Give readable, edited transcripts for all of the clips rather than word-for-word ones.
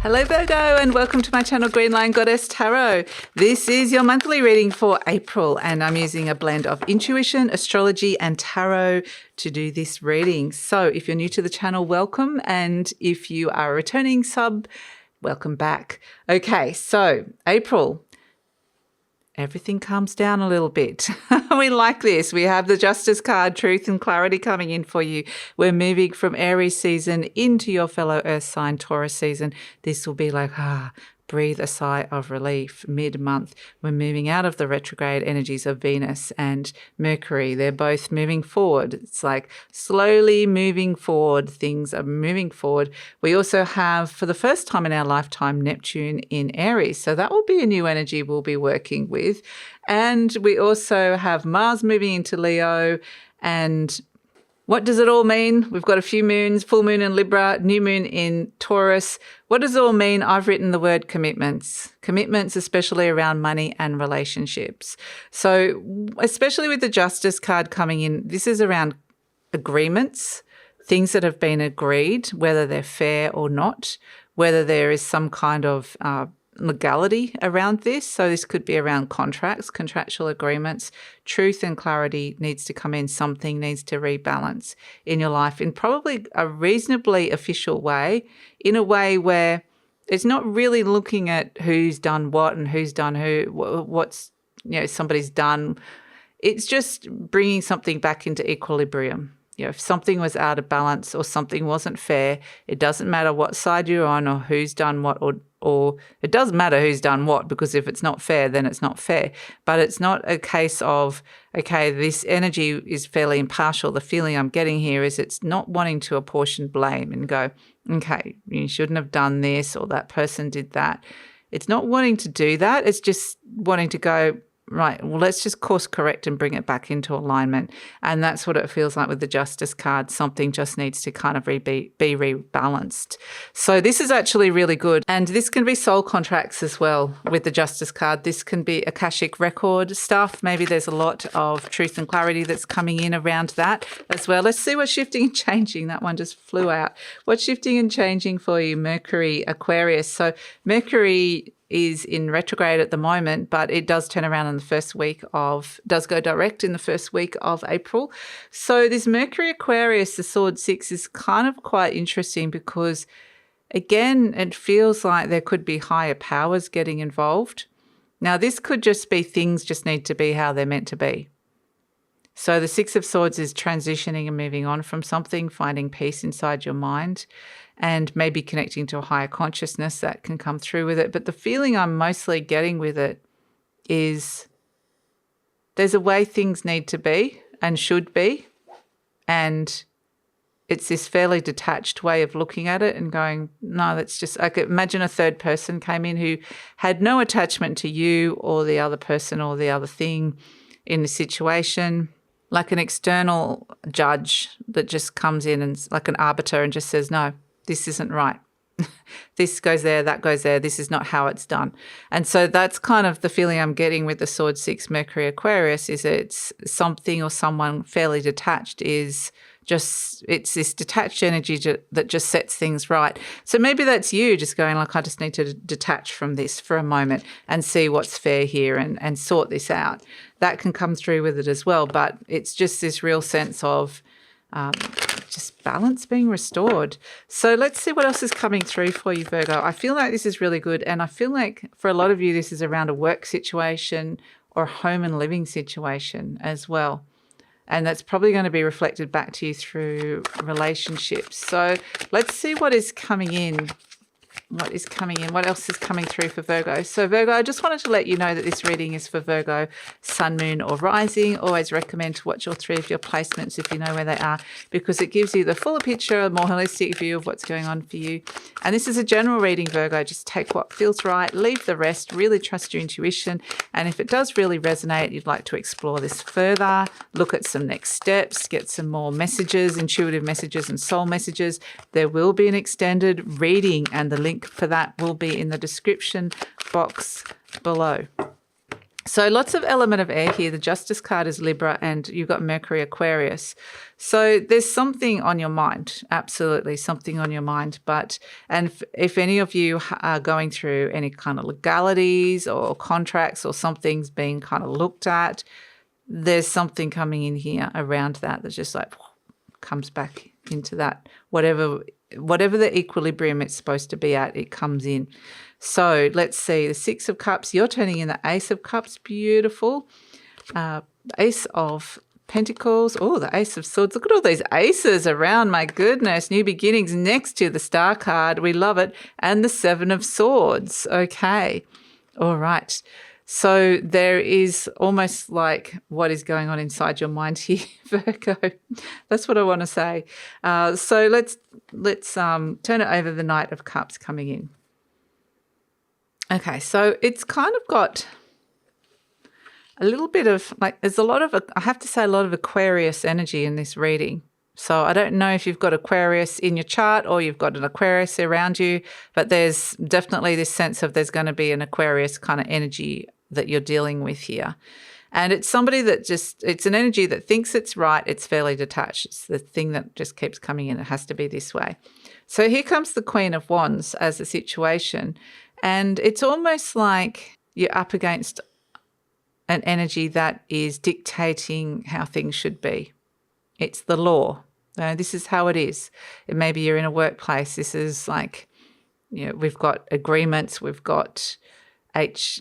Hello Virgo and welcome to my channel GreenLion Goddess Tarot. This is your monthly reading for April and I'm using a blend of intuition, astrology and tarot to do this reading. So if you're new to the channel, welcome, and if you are a returning sub, welcome back. Okay, so April. Everything calms down a little bit. We like this. We have the Justice card, truth and clarity coming in for you. We're moving from Aries season into your fellow Earth sign, Taurus season. This will be like, breathe a sigh of relief. Mid-month, we're moving out of the retrograde energies of Venus and Mercury. They're both moving forward. It's like slowly moving forward. Things are moving forward. We also have, for the first time in our lifetime, Neptune in Aries. So that will be a new energy we'll be working with. And we also have Mars moving into Leo. And what does it all mean? We've got a few moons, full moon in Libra, new moon in Taurus. What does it all mean? I've written the word commitments. Commitments, especially around money and relationships. So especially with the Justice card coming in, this is around agreements, things that have been agreed, whether they're fair or not, whether there is some kind of legality around this. So this could be around contracts, contractual agreements. Truth and clarity needs to come in. Something needs to rebalance in your life in probably a reasonably official way, in a way where it's not really looking at who's done what and who's done what's, somebody's done. It's just bringing something back into equilibrium. If something was out of balance or something wasn't fair, it doesn't matter what side you're on or who's done what, or it does matter who's done what, because if it's not fair, then it's not fair. But it's not a case of, okay, this energy is fairly impartial. The feeling I'm getting here is it's not wanting to apportion blame and go, okay, you shouldn't have done this or that person did that. It's not wanting to do that. It's just wanting to go, right, well, let's just course correct and bring it back into alignment. And that's what it feels like with the Justice card. Something just needs to kind of be rebalanced. So this is actually really good. And this can be soul contracts as well with the Justice card. This can be Akashic record stuff. Maybe there's a lot of truth and clarity that's coming in around that as well. Let's see what's shifting and changing. That one just flew out. What's shifting and changing for you? Mercury, Aquarius. So Mercury is in retrograde at the moment, but it does turn around in the first week does go direct in the first week of April. So this Mercury Aquarius, the Sword 6, is kind of quite interesting because, again, it feels like there could be higher powers getting involved. Now, this could just be things just need to be how they're meant to be. So the Six of Swords is transitioning and moving on from something, finding peace inside your mind, and maybe connecting to a higher consciousness that can come through with it. But the feeling I'm mostly getting with it is there's a way things need to be and should be, and it's this fairly detached way of looking at it and going, no, that's just, I could imagine a third person came in who had no attachment to you or the other person or the other thing in the situation, like an external judge that just comes in and like an arbiter and just says, no, this isn't right. This goes there, that goes there. This is not how it's done. And so that's kind of the feeling I'm getting with the Sword 6 Mercury Aquarius, is it's something or someone fairly detached is just, it's this detached energy that just sets things right. So maybe that's you just going like, I just need to detach from this for a moment and see what's fair here and sort this out. That can come through with it as well. But it's just this real sense of just balance being restored. So let's see what else is coming through for you, Virgo. I feel like this is really good. And I feel like for a lot of you, this is around a work situation or home and living situation as well. And that's probably going to be reflected back to you through relationships. So let's see what is coming in. What is coming in? What else is coming through for Virgo? So Virgo, I just wanted to let you know that this reading is for Virgo, Sun, Moon or Rising. Always recommend to watch all three of your placements if you know where they are, because it gives you the fuller picture, a more holistic view of what's going on for you. And this is a general reading, Virgo. Just take what feels right, leave the rest, really trust your intuition. And if it does really resonate, you'd like to explore this further, look at some next steps, get some more messages, intuitive messages and soul messages, there will be an extended reading, and the link for that will be in the description box below. So lots of element of air here. The Justice card is Libra and you've got Mercury Aquarius. So there's something on your mind, absolutely something on your mind. And if any of you are going through any kind of legalities or contracts or something's being kind of looked at, there's something coming in here around that just like comes back into that. Whatever the equilibrium it's supposed to be at, it comes in. So let's see, the Six of Cups, you're turning in the Ace of Cups, beautiful. Ace of Pentacles, oh, the Ace of Swords. Look at all these aces around, my goodness. New beginnings next to the Star card, we love it. And the Seven of Swords, okay. All right. So there is almost like what is going on inside your mind here, Virgo. That's what I want to say. So let's turn it over, the Knight of Cups coming in. Okay, so it's kind of got a little bit of, like, there's a lot of, I have to say, a lot of Aquarius energy in this reading. So I don't know if you've got Aquarius in your chart or you've got an Aquarius around you, but there's definitely this sense of there's going to be an Aquarius kind of energy that you're dealing with here. And it's somebody that it's an energy that thinks it's right, it's fairly detached. It's the thing that just keeps coming in. It has to be this way. So here comes the Queen of Wands as the situation. And it's almost like you're up against an energy that is dictating how things should be. It's the law. This is how it is. Maybe you're in a workplace. This is like, we've got agreements, we've got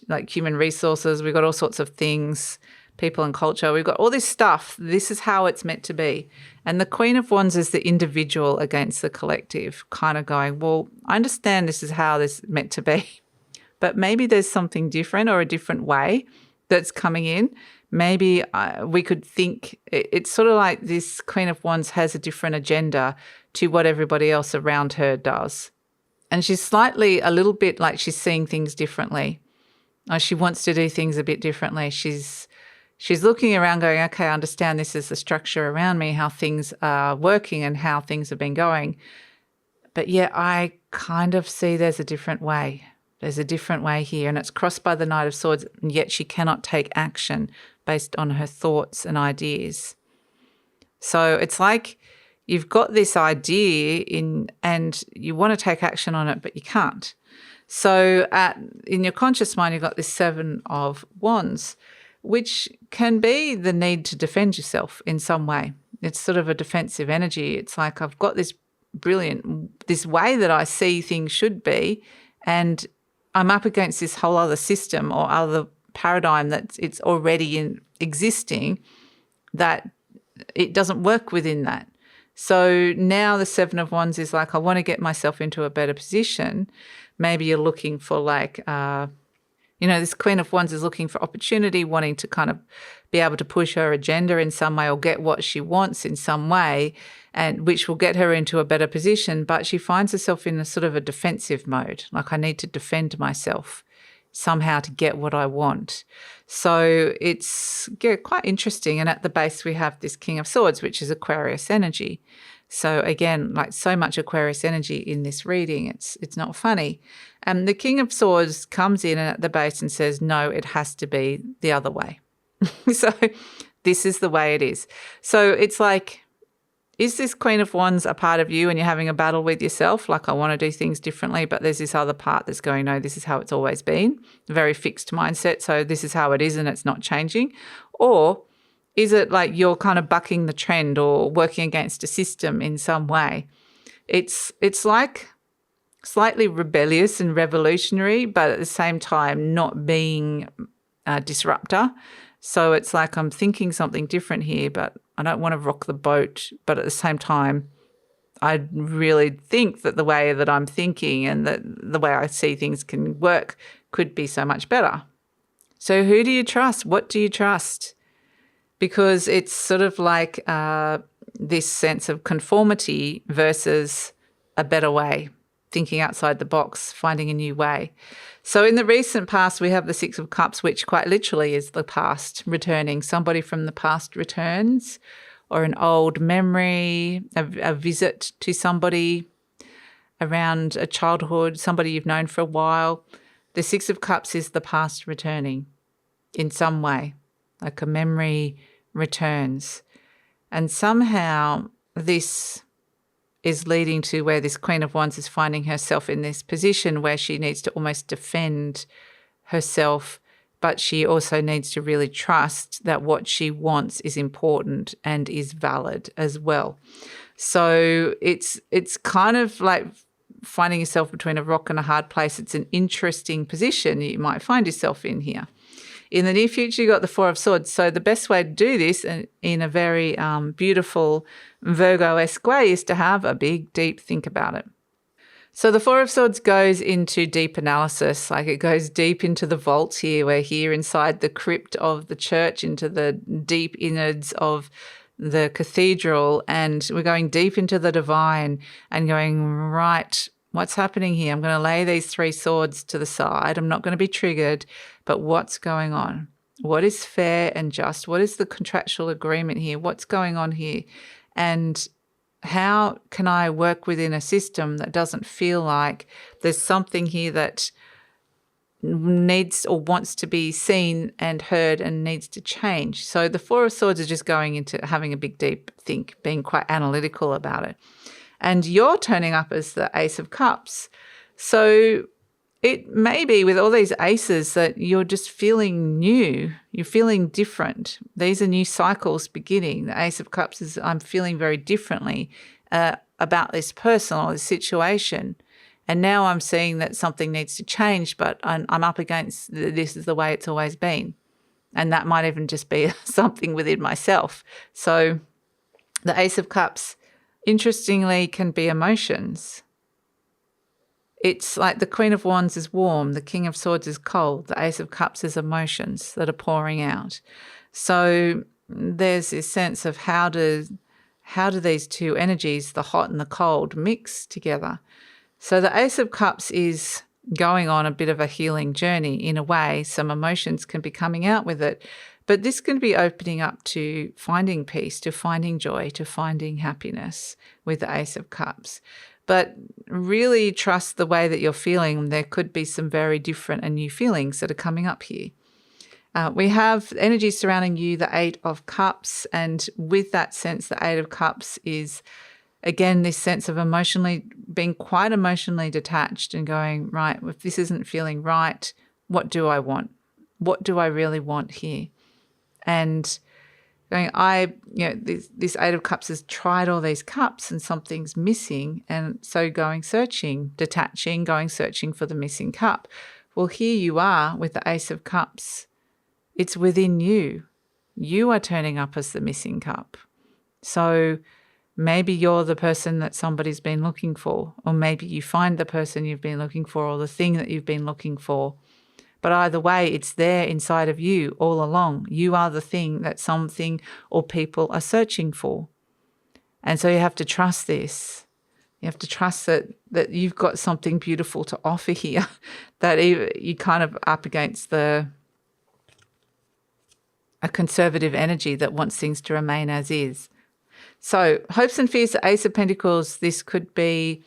like human resources, we've got all sorts of things, people and culture, we've got all this stuff. This is how it's meant to be. And the Queen of Wands is the individual against the collective, kind of going, well, I understand this is how this is meant to be, but maybe there's something different or a different way that's coming in. Maybe we could think it's sort of like this Queen of Wands has a different agenda to what everybody else around her does. And she's a little bit like she's seeing things differently. She wants to do things a bit differently. She's looking around going, okay, I understand this is the structure around me, how things are working and how things have been going. But yeah, I kind of see there's a different way. There's a different way here, and it's crossed by the Knight of Swords, and yet she cannot take action based on her thoughts and ideas. So it's like you've got this idea and you want to take action on it, but you can't. So in your conscious mind, you've got this Seven of Wands, which can be the need to defend yourself in some way. It's sort of a defensive energy. It's like I've got this way that I see things should be, and I'm up against this whole other system or other paradigm that it's already existing, that it doesn't work within that. So now the Seven of Wands is like, I want to get myself into a better position. Maybe you're looking for like, this Queen of Wands is looking for opportunity, wanting to kind of be able to push her agenda in some way or get what she wants in some way, and which will get her into a better position. But she finds herself in a sort of a defensive mode, like I need to defend myself somehow to get what I want. So it's quite interesting. And at the base, we have this King of Swords, which is Aquarius energy. So again, like so much Aquarius energy in this reading, it's not funny. And the King of Swords comes in at the base and says, no, it has to be the other way. So this is the way it is. So it's like, is this Queen of Wands a part of you and you're having a battle with yourself? Like, I want to do things differently, but there's this other part that's going, no, this is how it's always been. A very fixed mindset. So this is how it is and it's not changing. Or is it like you're kind of bucking the trend or working against a system in some way? It's like slightly rebellious and revolutionary, but at the same time not being a disruptor. So it's like I'm thinking something different here, but I don't want to rock the boat. But at the same time, I really think that the way that I'm thinking and that the way I see things can work could be so much better. So who do you trust? What do you trust? Because it's sort of like this sense of conformity versus a better way, thinking outside the box, finding a new way. So in the recent past, we have the Six of Cups, which quite literally is the past returning. Somebody from the past returns, or an old memory, a visit to somebody around a childhood, somebody you've known for a while. The Six of Cups is the past returning. in some way, like a memory returns. And somehow this is leading to where this Queen of Wands is finding herself in this position where she needs to almost defend herself, but she also needs to really trust that what she wants is important and is valid as well. So it's kind of like finding yourself between a rock and a hard place. It's an interesting position you might find yourself in here. In the near future, you've got the Four of Swords. So the best way to do this in a very beautiful Virgo-esque way is to have a big, deep think about it. So the Four of Swords goes into deep analysis, like it goes deep into the vault here. We're here inside the crypt of the church, into the deep innards of the cathedral, and we're going deep into the divine and going, right, what's happening here? I'm going to lay these three swords to the side. I'm not going to be triggered, but what's going on? What is fair and just? What is the contractual agreement here? What's going on here? And how can I work within a system that doesn't feel like there's something here that needs or wants to be seen and heard and needs to change? So the Four of Swords is just going into having a big, deep think, being quite analytical about it. And you're turning up as the Ace of Cups. So it may be with all these aces that you're just feeling new. You're feeling different. These are new cycles beginning. The Ace of Cups is I'm feeling very differently about this person or this situation. And now I'm seeing that something needs to change, but I'm up against this is the way it's always been. And that might even just be something within myself. So the Ace of Cups, interestingly, can be emotions. It's like the Queen of Wands is warm, the King of Swords is cold, the Ace of Cups is emotions that are pouring out. So there's this sense of how do these two energies, the hot and the cold, mix together? So the Ace of Cups is going on a bit of a healing journey in a way. Some emotions can be coming out with it, but this can be opening up to finding peace, to finding joy, to finding happiness with the Ace of Cups. But really trust the way that you're feeling. There could be some very different and new feelings that are coming up here. We have energy surrounding you, the Eight of Cups, and with that sense, the Eight of Cups is, again, this sense of being quite emotionally detached and going, right, if this isn't feeling right, what do I want? What do I really want here? And going, this Eight of Cups has tried all these cups and something's missing, and so going searching, detaching, going searching for the missing cup. Well, here you are with the Ace of Cups. It's within you. You are turning up as the missing cup. So maybe you're the person that somebody's been looking for, or maybe you find the person you've been looking for or the thing that you've been looking for. But either way, it's there inside of you all along. You are the thing that something or people are searching for. And so you have to trust this. You have to trust that you've got something beautiful to offer here, that you kind of up against a conservative energy that wants things to remain as is. So hopes and fears, the Ace of Pentacles, this could be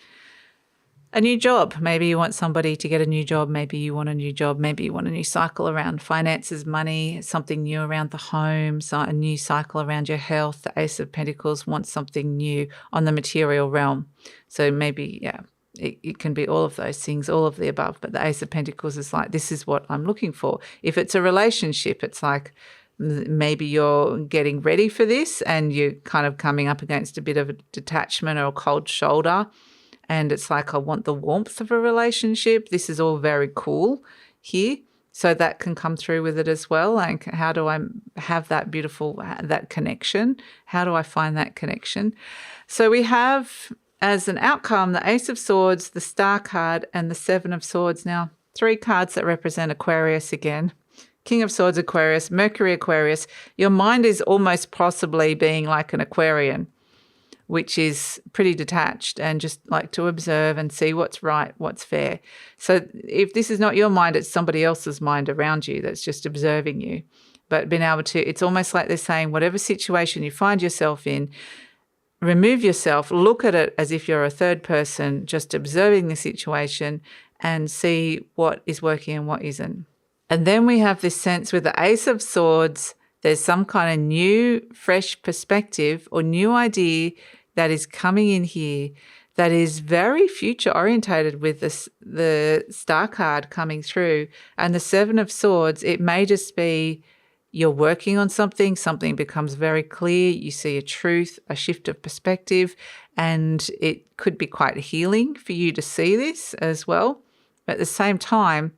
a new job. Maybe you want somebody to get a new job. Maybe you want a new job. Maybe you want a new cycle around finances, money, something new around the home, so a new cycle around your health. The Ace of Pentacles wants something new on the material realm. So maybe, it can be all of those things, all of the above. But the Ace of Pentacles is like, this is what I'm looking for. If it's a relationship, it's like maybe you're getting ready for this and you're kind of coming up against a bit of a detachment or a cold shoulder. And it's like, I want the warmth of a relationship. This is all very cool here. So that can come through with it as well. Like, how do I have that beautiful, that connection? How do I find that connection? So we have, as an outcome, the Ace of Swords, the Star card, and the Seven of Swords. Now, three cards that represent Aquarius again. King of Swords, Aquarius, Mercury, Aquarius. Your mind is almost possibly being like an Aquarian, which is pretty detached and just like to observe and see what's right, what's fair. So if this is not your mind, it's somebody else's mind around you that's just observing you. But being able to, it's almost like they're saying, whatever situation you find yourself in, remove yourself, look at it as if you're a third person, just observing the situation and see what is working and what isn't. And then we have this sense with the Ace of Swords, there's some kind of new, fresh perspective or new idea that is coming in here that is very future orientated with the Star card coming through. And the Seven of Swords, it may just be you're working on something, something becomes very clear, you see a truth, a shift of perspective, and it could be quite healing for you to see this as well. But at the same time,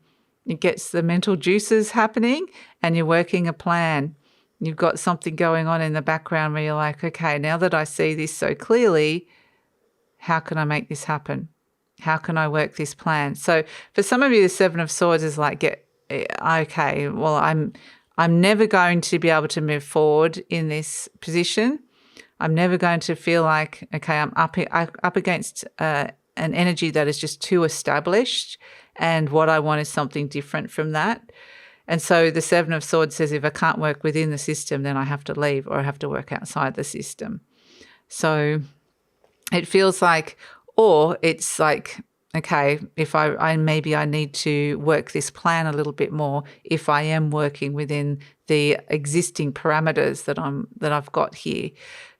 it gets the mental juices happening and you're working a plan. You've got something going on in the background where you're like, okay, now that I see this so clearly, how can I make this happen? How can I work this plan? So for some of you, the Seven of Swords is like, okay, well, I'm never going to be able to move forward in this position. I'm never going to feel like, okay, I'm up against an energy that is just too established, and what I want is something different from that. And so the Seven of Swords says if I can't work within the system, then I have to leave or I have to work outside the system. So it feels like, or it's like, okay, if I maybe I need to work this plan a little bit more if I am working within the existing parameters that I've got here.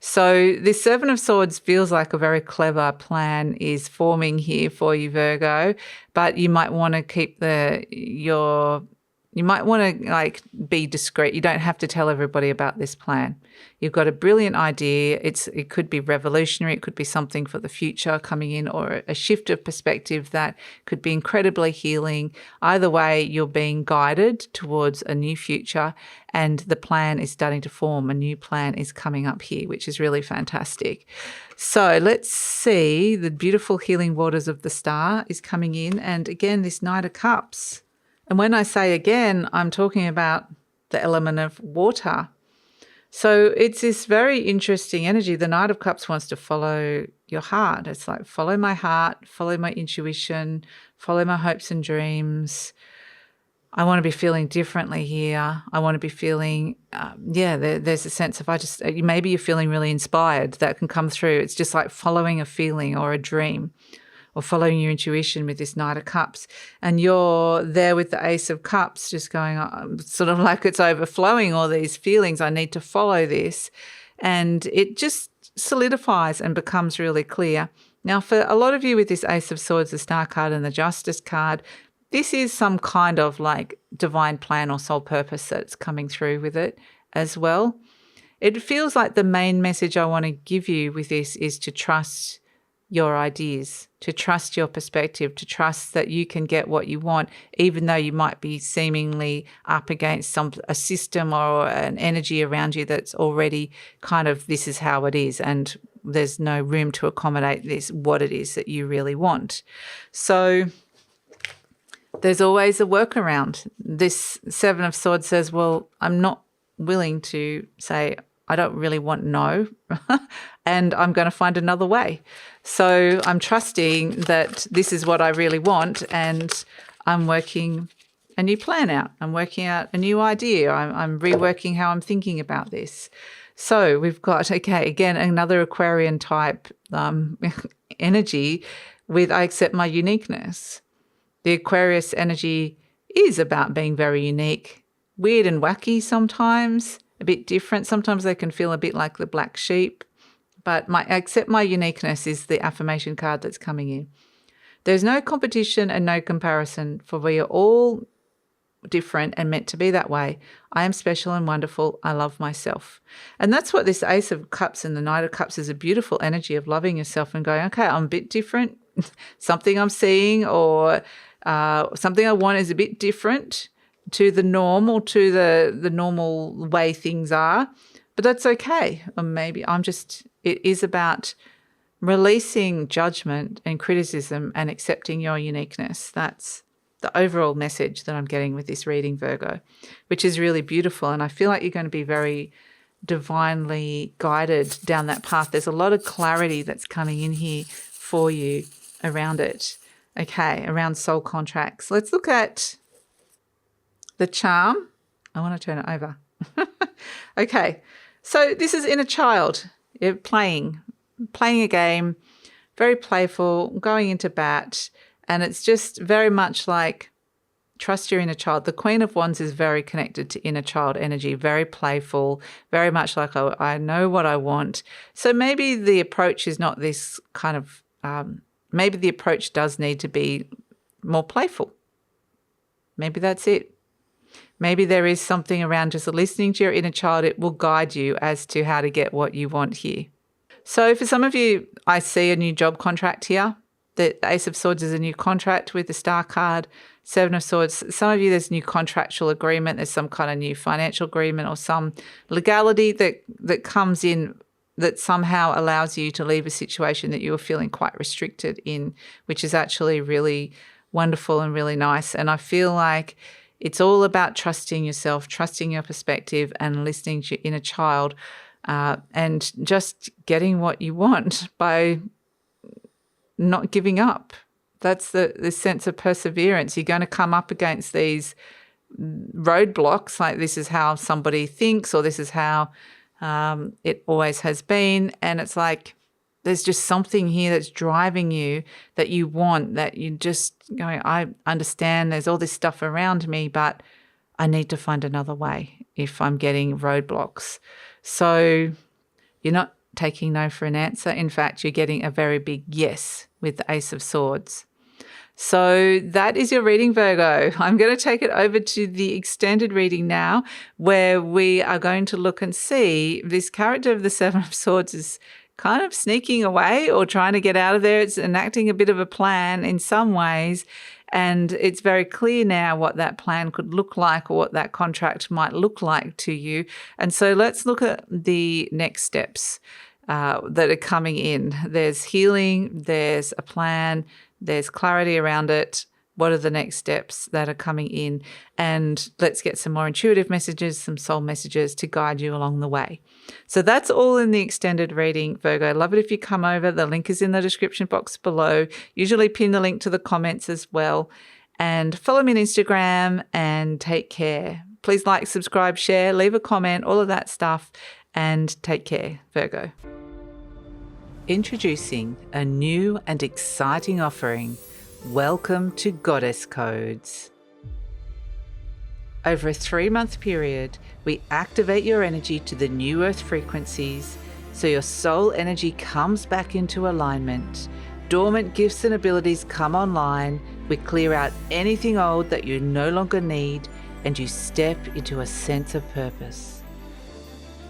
So this Seven of Swords feels like a very clever plan is forming here for you, Virgo, but you might want to keep you might want to like be discreet. You don't have to tell everybody about this plan. You've got a brilliant idea. It could be revolutionary. It could be something for the future coming in, or a shift of perspective that could be incredibly healing. Either way, you're being guided towards a new future, and the plan is starting to form. A new plan is coming up here, which is really fantastic. So let's see. The beautiful healing waters of the Star is coming in. And again, this Knight of Cups. And when I say again, I'm talking about the element of water. So it's this very interesting energy. The Knight of Cups wants to follow your heart. It's like, follow my heart, follow my intuition, follow my hopes and dreams. I want to be feeling differently here. I want to be feeling, there's a sense of maybe you're feeling really inspired. That can come through. It's just like following a feeling or a dream, or following your intuition with this Knight of Cups. And you're there with the Ace of Cups just going, sort of like it's overflowing all these feelings. I need to follow this. And it just solidifies and becomes really clear. Now, for a lot of you with this Ace of Swords, the Star card and the Justice card, this is some kind of like divine plan or soul purpose that's coming through with it as well. It feels like the main message I want to give you with this is to trust your ideas, to trust your perspective, to trust that you can get what you want, even though you might be seemingly up against a system or an energy around you that's already kind of, this is how it is, and there's no room to accommodate what it is that you really want. So there's always a workaround. This Seven of Swords says, well, I'm not willing to say, I don't really want no, and I'm going to find another way. So I'm trusting that this is what I really want, and I'm working a new plan out. I'm working out a new idea. I'm reworking how I'm thinking about this. So we've got, okay, again, another Aquarian type energy with I accept my uniqueness. The Aquarius energy is about being very unique, weird and wacky sometimes, a bit different. Sometimes they can feel a bit like the black sheep, but I accept my uniqueness is the affirmation card that's coming in. There's no competition and no comparison, for we are all different and meant to be that way. I am special and wonderful. I love myself. And that's what this Ace of Cups and the Knight of Cups is, a beautiful energy of loving yourself and going, okay, I'm a bit different. Something I'm seeing or something I want is a bit different to the norm or to the normal way things are, but that's okay. Or maybe it is about releasing judgment and criticism and accepting your uniqueness. That's the overall message that I'm getting with this reading, Virgo, which is really beautiful. And I feel like you're going to be very divinely guided down that path. There's a lot of clarity that's coming in here for you around it. Okay, around soul contracts. Let's look at the charm. I want to turn it over. Okay, so this is inner child. You're playing a game, very playful, going into bat, and it's just very much like trust your inner child. The Queen of Wands is very connected to inner child energy, very playful, very much like, oh, I know what I want. So maybe the approach is not this kind of, maybe the approach does need to be more playful. Maybe that's it. Maybe there is something around just listening to your inner child. It will guide you as to how to get what you want here. So for some of you, I see a new job contract here. The Ace of Swords is a new contract with the Star card. Seven of Swords, some of you, there's a new contractual agreement. There's some kind of new financial agreement or some legality that comes in that somehow allows you to leave a situation that you were feeling quite restricted in, which is actually really wonderful and really nice. And I feel like it's all about trusting yourself, trusting your perspective and listening to your inner child and just getting what you want by not giving up. That's the sense of perseverance. You're going to come up against these roadblocks, like this is how somebody thinks or this is how it always has been. And it's like there's just something here that's driving you that you want, that you just going, I understand there's all this stuff around me, but I need to find another way if I'm getting roadblocks. So you're not taking no for an answer. In fact, you're getting a very big yes with the Ace of Swords. So that is your reading, Virgo. I'm going to take it over to the extended reading now, where we are going to look and see this character of the Seven of Swords is kind of sneaking away or trying to get out of there. It's enacting a bit of a plan in some ways. And it's very clear now what that plan could look like or what that contract might look like to you. And so let's look at the next steps that are coming in. There's healing, there's a plan, there's clarity around it. What are the next steps that are coming in? And let's get some more intuitive messages, some soul messages to guide you along the way. So that's all in the extended reading, Virgo. I love it if you come over. The link is in the description box below. Usually pin the link to the comments as well. And follow me on Instagram and take care. Please like, subscribe, share, leave a comment, all of that stuff. And take care, Virgo. Introducing a new and exciting offering. Welcome to Goddess Codes. Over a 3-month period, we activate your energy to the new earth frequencies so your soul energy comes back into alignment. Dormant gifts and abilities come online. We clear out anything old that you no longer need and you step into a sense of purpose.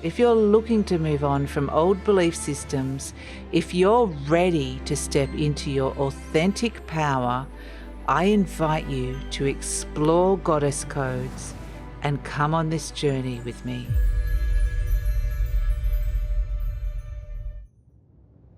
If you're looking to move on from old belief systems, if you're ready to step into your authentic power, I invite you to explore Goddess Codes and come on this journey with me.